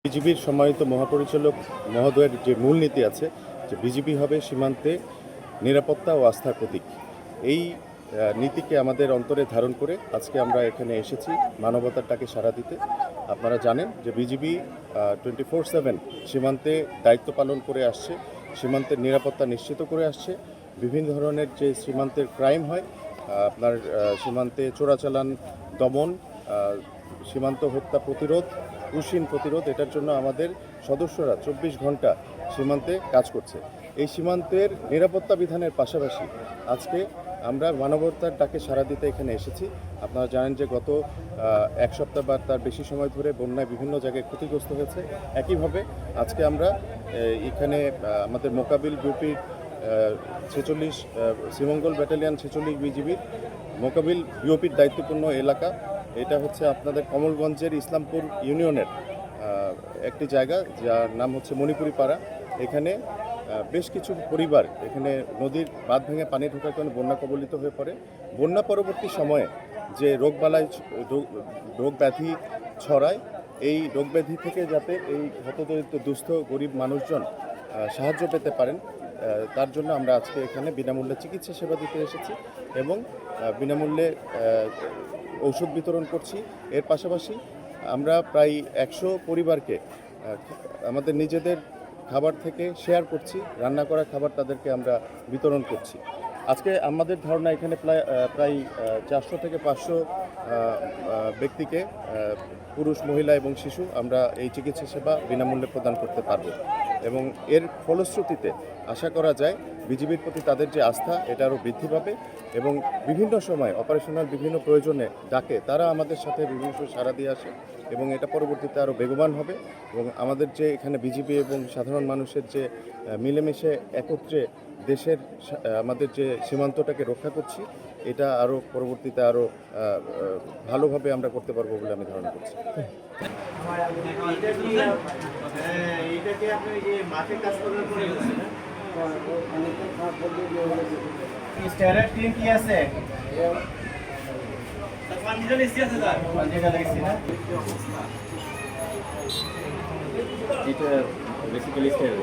বিজিবির সম্মানিত মহাপরিচালক মহোদয়ের যে মূলনীতি আছে যে বিজিবি হবে সীমান্তে নিরাপত্তা ও আস্থার প্রতীক, এই নীতিকে আমাদের অন্তরে ধারণ করে আজকে আমরা এখানে এসেছি মানবতার ডাকে সাড়া দিতে। আপনারা জানেন যে বিজিবি 24/7 সীমান্তে দায়িত্ব পালন করে আসছে, সীমান্তের নিরাপত্তা নিশ্চিত করে আসছে। বিভিন্ন ধরনের যে সীমান্তের ক্রাইম হয়, আপনার সীমান্তে চোরাচালান দমন, সীমান্ত হত্যা প্রতিরোধ, উশিন প্রতিরোধ, এটার জন্য আমাদের সদস্যরা 24 ঘন্টা সীমান্তে কাজ করছে। এই সীমান্তের নিরাপত্তা বিধানের পাশাপাশি আজকে আমরা মানবতার ডাকে সাড়া দিতে এখানে এসেছি। আপনারা জানেন যে গত এক সপ্তাহ বা তার বেশি সময় ধরে বন্যায় বিভিন্ন জায়গায় ক্ষতিগ্রস্ত হয়েছে। একইভাবে আজকে আমরা এখানে আমাদের মোকাবিল গ্রুপের 46 শ্রীমঙ্গল ব্যাটালিয়ান 46 বিজিবির মোকাবিল বিওপির দায়িত্বপূর্ণ এলাকা, এটা হচ্ছে আপনাদের কমলগঞ্জের ইসলামপুর ইউনিয়নের একটি জায়গা যার নাম হচ্ছে মণিপুরি পাড়া। এখানে বেশ কিছু পরিবার এখানে নদীর বাঁধ ভেঙে পানি ঢোকার কারণে বন্যা কবলিত হয়ে পড়ে। বন্যা পরবর্তী সময়ে যে রোগ ব্যাধি ছড়ায়, এই রোগ ব্যাধি থেকে যাতে এই হতদরিদ্র দুস্থ গরিব মানুষজন সাহায্য পেতে পারেন, তার জন্য আমরা আজকে এখানে বিনামূল্যে চিকিৎসা সেবা দিতে এসেছি এবং বিনামূল্যে ঔষধ বিতরণ করছি। এর পাশাপাশি আমরা প্রায় 100 পরিবারকে আমাদের নিজেদের খাবার থেকে শেয়ার করছি, রান্না করা খাবার তাদেরকে আমরা বিতরণ করছি। আজকে আমাদের ধারণা এখানে প্রায় 400 থেকে 500 ব্যক্তিকে, পুরুষ, মহিলা এবং শিশু, আমরা এই চিকিৎসা সেবা বিনামূল্যে প্রদান করতে পারব এবং এর ফলশ্রুতিতে আশা করা যায় বিজিবির প্রতি তাদের যে আস্থা এটা আরও বৃদ্ধি পাবে এবং বিভিন্ন সময় অপারেশনাল বিভিন্ন প্রয়োজনে ডাকে তারা আমাদের সাথে বিভিন্ন সাড়া দিয়ে আসে এবং এটা পরবর্তীতে আরও বেগবান হবে এবং আমাদের যে এখানে বিজিবি এবং সাধারণ মানুষের যে মিলেমিশে একত্রে দেশের আমাদের যে সীমান্তটাকে রক্ষা করছি, এটা আরও পরবর্তীতে আরও ভালোভাবে আমরা করতে পারবো বলে আমি ধারণা করছি। এটা বেসিক্যালি স্টাইল